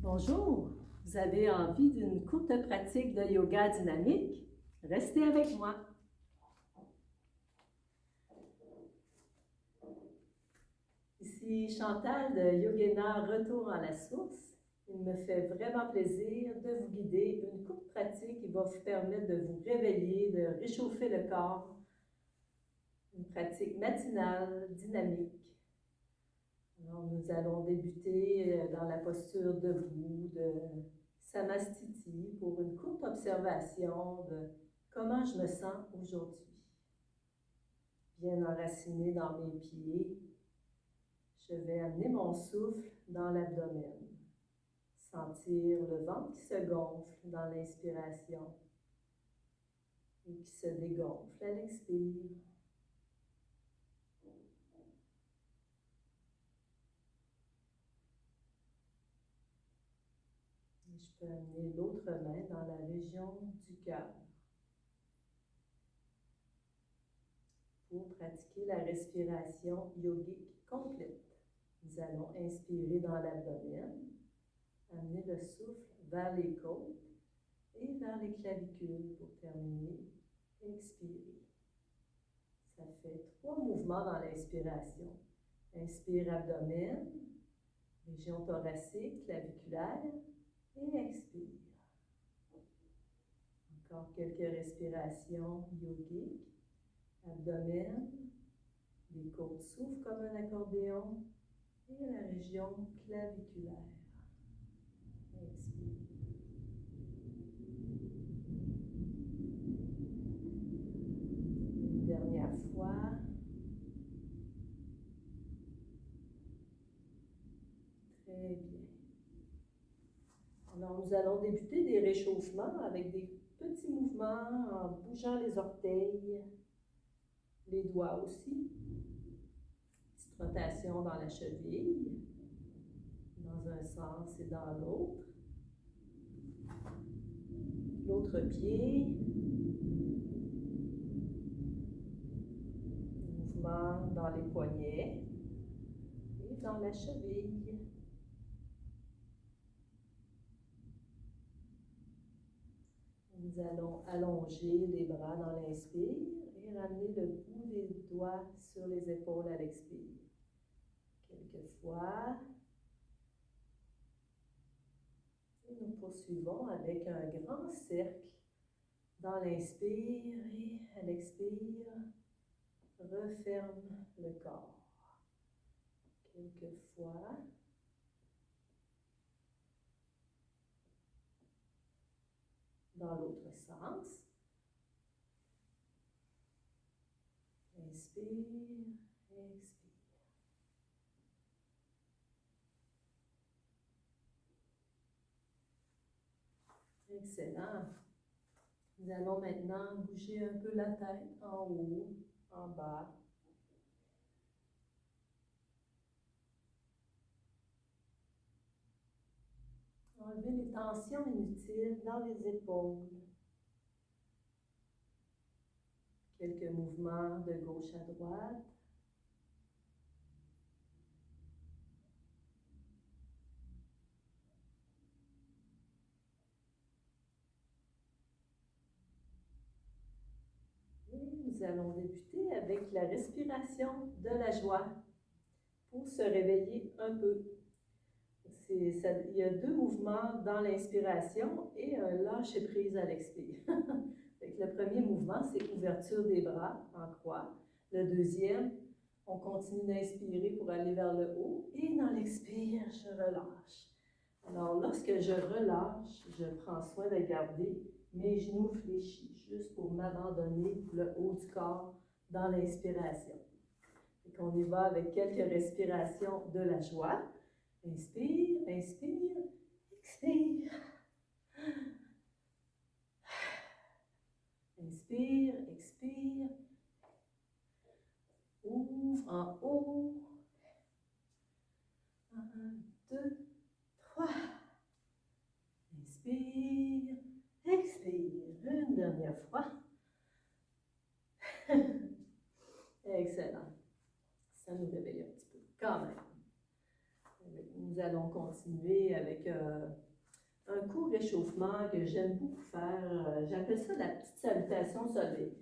Bonjour, vous avez envie d'une courte pratique de yoga dynamique? Restez avec moi. Ici Chantal de Yogena Retour à la source. Il me fait vraiment plaisir de vous guider une courte pratique qui va vous permettre de vous réveiller, de réchauffer le corps. Une pratique matinale, dynamique. Alors, nous allons débuter dans la posture debout de Samastiti pour une courte observation de comment je me sens aujourd'hui. Bien enraciné dans mes pieds, je vais amener mon souffle dans l'abdomen. Sentir le ventre qui se gonfle dans l'inspiration et qui se dégonfle à l'expire. Je peux amener l'autre main dans la région du cœur pour pratiquer la respiration yogique complète. Nous allons inspirer dans l'abdomen, amener le souffle vers les côtes et vers les clavicules pour terminer. Expirer. Ça fait 3 mouvements dans l'inspiration. Inspire abdomen, région thoracique, claviculaire et expire. Encore quelques respirations yogiques. Abdomen, les côtes s'ouvrent comme un accordéon et la région claviculaire. Expire. Une dernière fois. Très bien. Alors, nous allons débuter des réchauffements avec des petits mouvements en bougeant les orteils, les doigts aussi. Petite rotation dans la cheville, dans un sens et dans l'autre. L'autre pied. Mouvement dans les poignets et dans la cheville. Nous allons allonger les bras dans l'inspire et ramener le bout des doigts sur les épaules à l'expire. Quelques fois. Et nous poursuivons avec un grand cercle dans l'inspire et à l'expire, referme le corps. Quelques fois. Dans l'autre sens. Inspire, expire. Excellent. Nous allons maintenant bouger un peu la tête en haut, en bas. Enlever les tensions inutiles dans les épaules. Quelques mouvements de gauche à droite. Nous allons débuter avec la respiration de la joie pour se réveiller un peu. Il y a 2 mouvements dans l'inspiration et un lâcher-prise à l'expire. Le premier mouvement, c'est ouverture des bras en croix. Le deuxième, on continue d'inspirer pour aller vers le haut et dans l'expire, je relâche. Alors, lorsque je relâche, je prends soin de garder mes genoux fléchis, juste pour m'abandonner le haut du corps dans l'inspiration. Et on y va avec quelques respirations de la joie. Inspire, inspire, expire. Inspire, expire. Ouvre en haut. 1, 2, 3. Inspire, expire. Une dernière fois. Excellent. Ça nous réveille un petit peu quand même. nous allons continuer avec un court réchauffement que j'aime beaucoup faire. J'appelle ça la petite salutation soleil.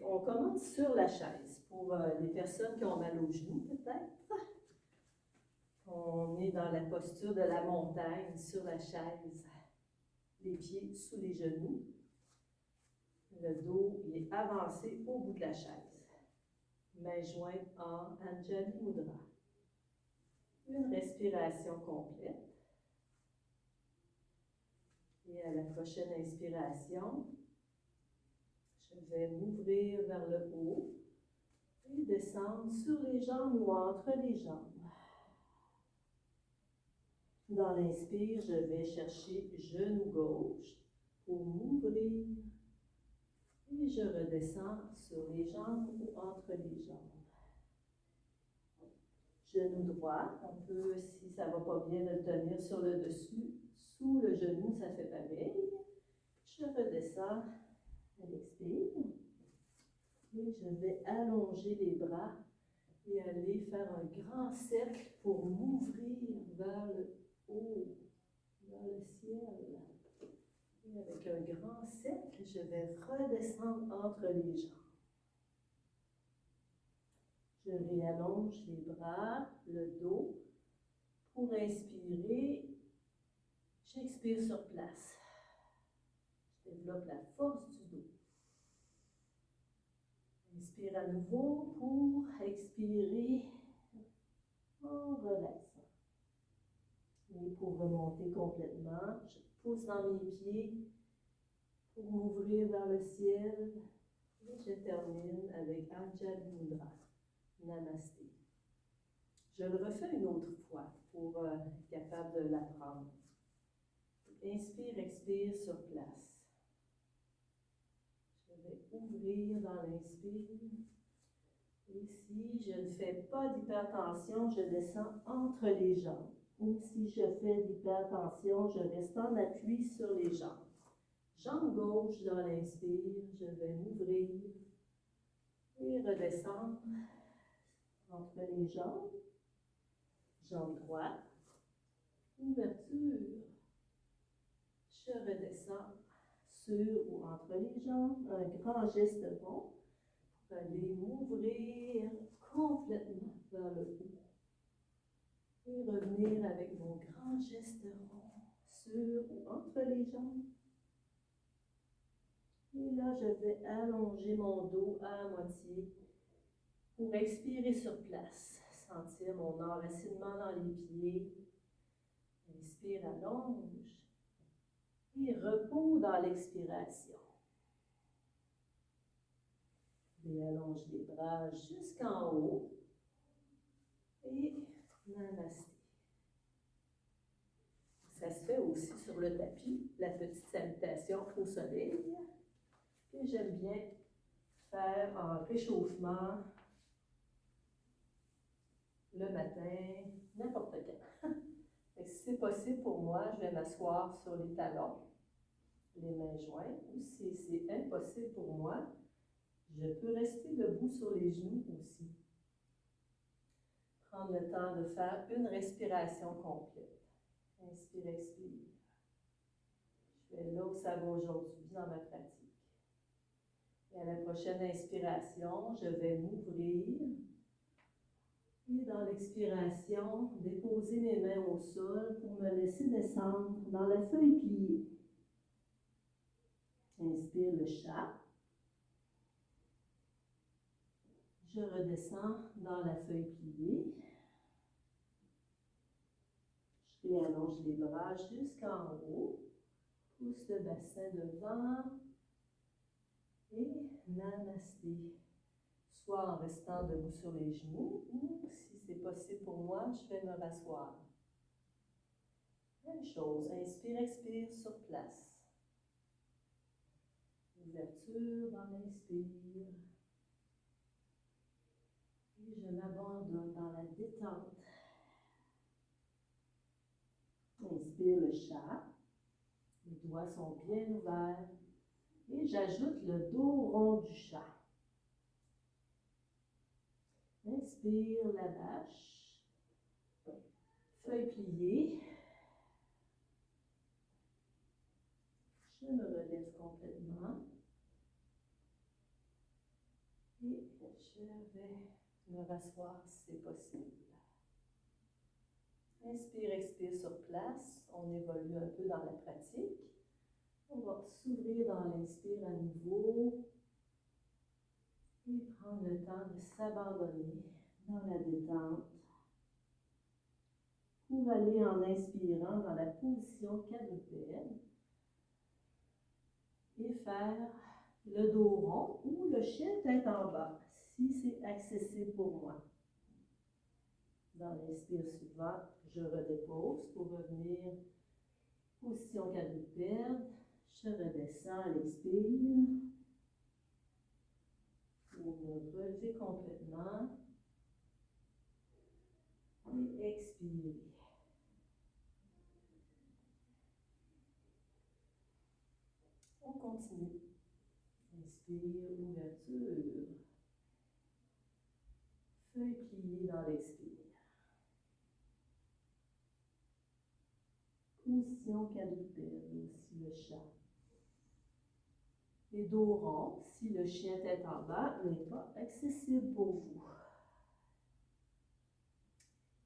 On commence sur la chaise pour les personnes qui ont mal aux genoux, peut-être. On est dans la posture de la montagne sur la chaise, les pieds sous les genoux. Le dos est avancé au bout de la chaise. Mains jointes en Anjali Mudra. Une respiration complète. Et à la prochaine inspiration, je vais m'ouvrir vers le haut et descendre sur les jambes ou entre les jambes. Dans l'inspire, je vais chercher genou gauche pour m'ouvrir et je redescends sur les jambes ou entre les jambes. Genou droit, on peut, si ça ne va pas bien, le tenir sur le dessus. Sous le genou, ça fait pareil. Je redescends à l'expire. Et je vais allonger les bras et aller faire un grand cercle pour m'ouvrir vers le haut, vers le ciel. Et avec un grand cercle, je vais redescendre entre les jambes. Je réallonge les bras, le dos. Pour inspirer, j'expire sur place. Je développe la force du dos. Inspire à nouveau pour expirer en relaxant. Et pour remonter complètement, je pousse dans mes pieds pour m'ouvrir vers le ciel. Et je termine avec Anjali Mudra. Namasté. Je le refais une autre fois pour être capable de l'apprendre. Inspire, expire sur place. Je vais ouvrir dans l'inspire. Et si je ne fais pas d'hypertension, je descends entre les jambes. Ou si je fais d'hypertension, je reste en appui sur les jambes. Jambe gauche dans l'inspire, je vais m'ouvrir et redescendre entre les jambes. Jambe droite, ouverture. Je redescends sur ou entre les jambes, un grand geste rond pour aller m'ouvrir complètement vers le haut. Et revenir avec mon grand geste rond sur ou entre les jambes. Et là, je vais allonger mon dos à moitié pour expirer sur place. Sentir mon enracinement dans les pieds. Inspire, allonge. Et repos dans l'expiration. Et allonge les bras jusqu'en haut. Et namasté. Ça se fait aussi sur le tapis, la petite salutation au soleil. Et j'aime bien faire un réchauffement le matin, n'importe quand. Et si c'est possible pour moi, je vais m'asseoir sur les talons, les mains jointes. Ou si c'est impossible pour moi, je peux rester debout sur les genoux aussi. Prendre le temps de faire une respiration complète. Inspire, expire. Je vais là où ça va aujourd'hui dans ma pratique. Et à la prochaine inspiration, je vais m'ouvrir. Et dans l'expiration, déposer mes mains au sol pour me laisser descendre dans la feuille pliée. Inspire le chat. Je redescends dans la feuille pliée. Je réallonge les bras jusqu'en haut. Pousse le bassin devant. Et namasté. Soit en restant debout sur les genoux, ou si c'est possible pour moi, je vais me rasseoir. Même chose, inspire, expire sur place. Ouverture dans l'inspire. Et je m'abandonne dans la détente. Inspire le chat. Les doigts sont bien ouverts. Et j'ajoute le dos rond du chat. Inspire la vache. Feuille pliée. Je me relève complètement. Et je vais me rasseoir si c'est possible. Inspire, expire sur place. On évolue un peu dans la pratique. On va s'ouvrir dans l'inspire à nouveau et prendre le temps de s'abandonner dans la détente pour aller en inspirant dans la position quadrupède et faire le dos rond ou le chien tête en bas si c'est accessible pour moi. Dans l'inspire suivant, je redépose pour revenir position quadrupède. Je redescends à l'expire pour me relever complètement et expirer. On continue. Inspire, ouverture. Feuille pliée dans l'expire. Position quadrupède, aussi le chat. Et dos rond, si le chien tête en bas n'est pas accessible pour vous.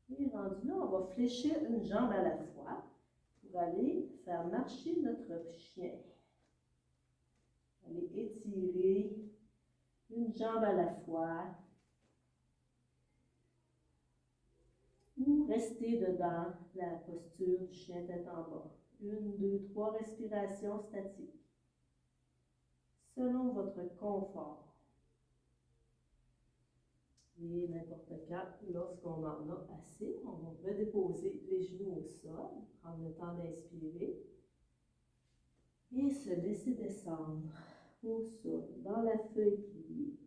Et rendu là, on va fléchir une jambe à la fois pour aller faire marcher notre chien. Allez étirer une jambe à la fois. Ou rester dedans la posture du chien tête en bas. 1, 2, 3 respirations statiques. Selon votre confort. Et n'importe quand, lorsqu'on en a assez, on va redéposer les genoux au sol, prendre le temps d'inspirer et se laisser descendre au sol, dans la feuille pliée.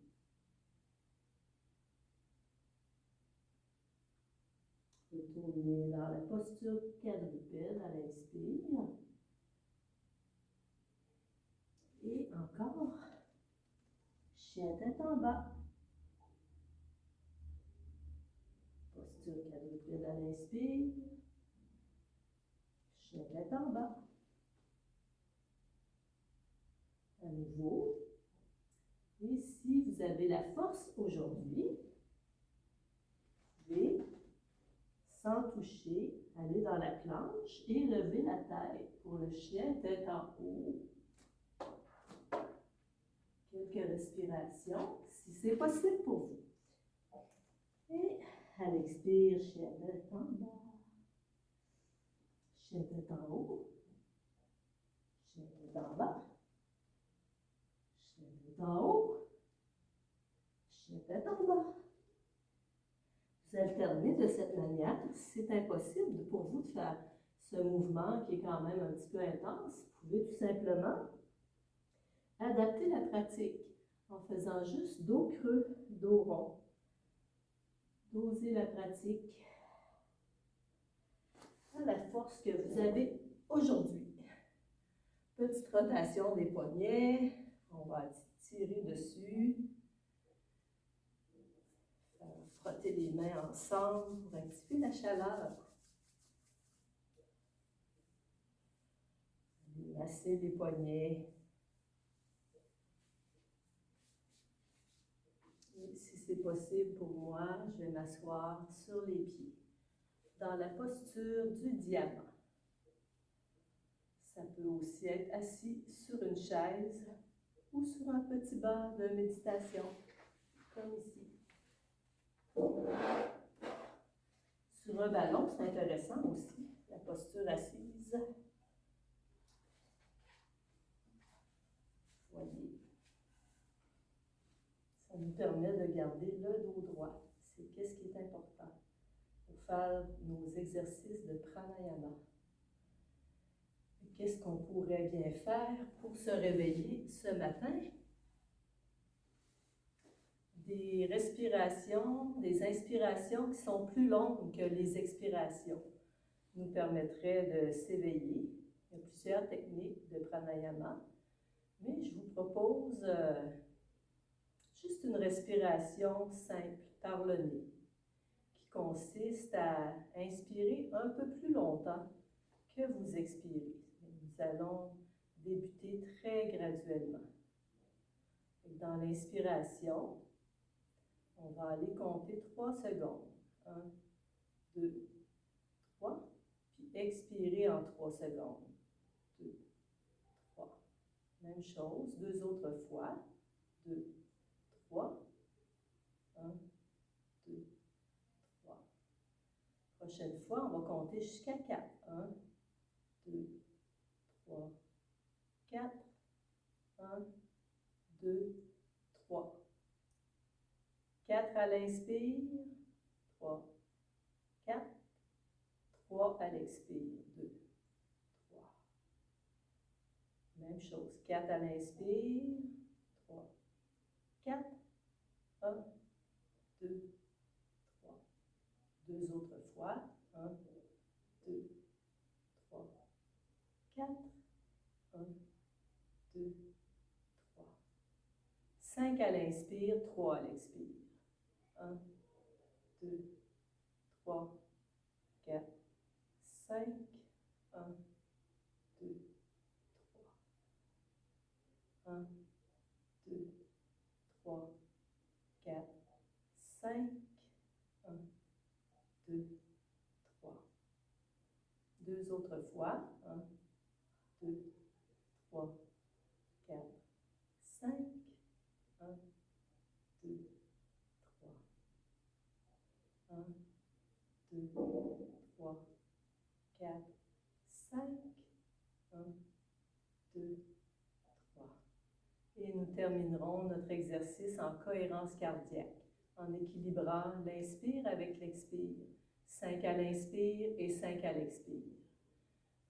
Retournez dans la posture quadrupède à l'inspire. Et encore, chien tête en bas. Posture quadrupède à l'inspire. Chien tête en bas. À nouveau. Et si vous avez la force aujourd'hui, vous pouvez, sans toucher, aller dans la planche et lever la tête pour le chien tête en haut. Quelques respirations, si c'est possible pour vous. Et à l'expire, chien tête en bas. Chien tête en haut. Chien tête en bas. Chien tête en haut. Chien tête en bas. Vous alternez de cette manière. Si c'est impossible pour vous de faire ce mouvement qui est quand même un petit peu intense, vous pouvez tout simplement adapter la pratique en faisant juste dos creux, dos rond. Dosez la pratique à la force que vous avez aujourd'hui. Petite rotation des poignets. On va tirer dessus. Frotter les mains ensemble pour activer la chaleur. Masser les poignets. Et si c'est possible pour moi, je vais m'asseoir sur les pieds, dans la posture du diamant. Ça peut aussi être assis sur une chaise ou sur un petit banc de méditation, comme ici. Sur un ballon, c'est intéressant aussi, la posture assise. Voyez. Ça nous permet de garder le dos droit. C'est qu'est-ce qui est important pour faire nos exercices de pranayama. Qu'est-ce qu'on pourrait bien faire pour se réveiller ce matin? Des respirations, des inspirations qui sont plus longues que les expirations nous permettraient de s'éveiller. Il y a plusieurs techniques de pranayama, mais je vous propose juste une respiration simple par le nez, qui consiste à inspirer un peu plus longtemps que vous expirez. Nous allons débuter très graduellement. Dans l'inspiration, on va aller compter 3 secondes. 1, 2, 3. Puis expirer en 3 secondes. 2, 3. Même chose, 2 autres fois. 2, 3. 1, 2, 3. Prochaine fois, on va compter jusqu'à 4. 1, 2, 3, 4. 1, 2, 3. 4 à l'inspire. 3, 4. 3 à l'expire. 2, 3. Même chose. 4 à l'inspire. 3, 4. 1, 2, 3. 2 autres fois. 1, 2, 3, 4. 1, 2, 3. 5 à l'inspire, 3 à l'expire. 1, 2, 3, 4, 5. 1, 2, 3. 1, 2, 3, 4, 5. 1, 2, 3. 2 autres fois. 1, 2, 3, 4, 5. 1, 2, 3. 1, 2, 3, 4, 5. 1, 2, 3. Et nous terminerons notre exercice en cohérence cardiaque, en équilibrant l'inspire avec l'expire. 5 à l'inspire et 5 à l'expire.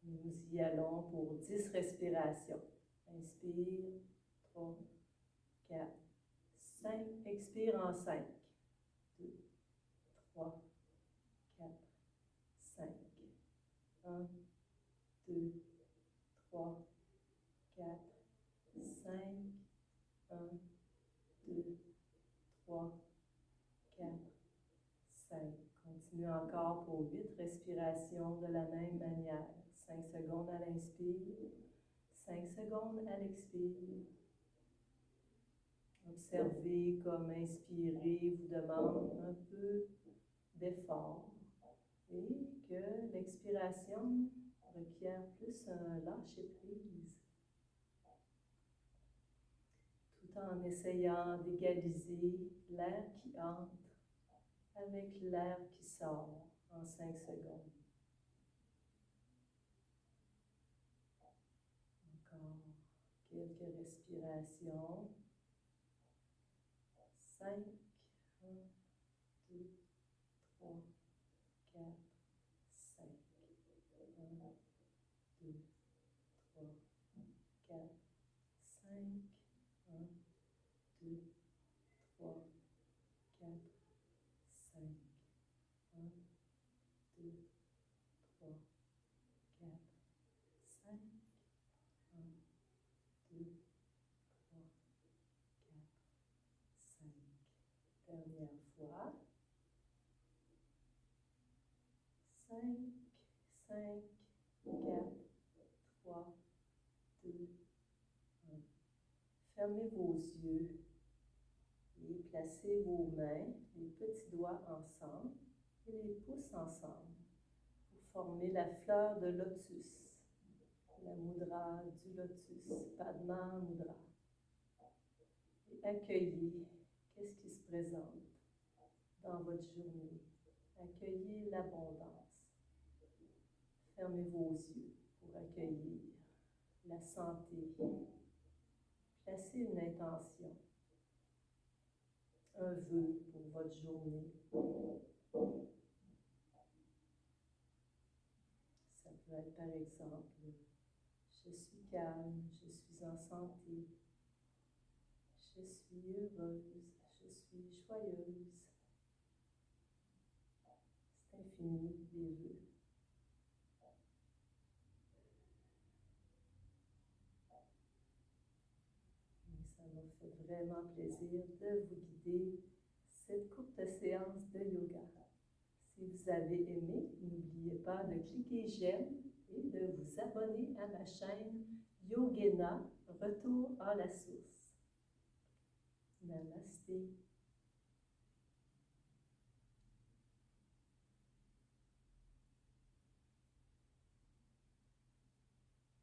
Nous y allons pour 10 respirations. Inspire, 3, 4, 5. Expire en 5. 2, 3, 4, 5. 1, 2, 3, 4, 5. 1, 2, 3, 4, 5. Continue encore pour 8 respirations de la même manière. 5 secondes à l'inspire, 5 secondes à l'expire. Observez comme inspirer vous demande un peu d'effort et que l'expiration requiert plus un lâcher-prise, tout en essayant d'égaliser l'air qui entre avec l'air qui sort en 5 secondes. Encore quelques respirations. 5, 1, 2, 3, 4, 5. 1, 2, 3, 4, 5. 1, 2, 3, 4, 5. 1, 2, 3, 4, 5. 1, 2, 3, 4, 5. Dernière fois. 5, 5, 4, 3, 2, 1. Fermez vos yeux et placez vos mains, les petits doigts ensemble et les pouces ensemble pour former la fleur de lotus, la mudra du lotus, Padma Mudra. Et accueillez qu'est-ce qui se présente dans votre journée. Accueillez l'abondance. Fermez vos yeux pour accueillir la santé. Placez une intention, un vœu pour votre journée. Ça peut être par exemple, je suis calme, je suis en santé, je suis heureuse, je suis joyeuse. C'est infini, les vœux. Et ça m'a fait vraiment plaisir de vous guider cette courte séance de yoga. Si vous avez aimé, n'oubliez pas de cliquer j'aime et de vous abonner à ma chaîne Yogena, Retour à la source. Namasté.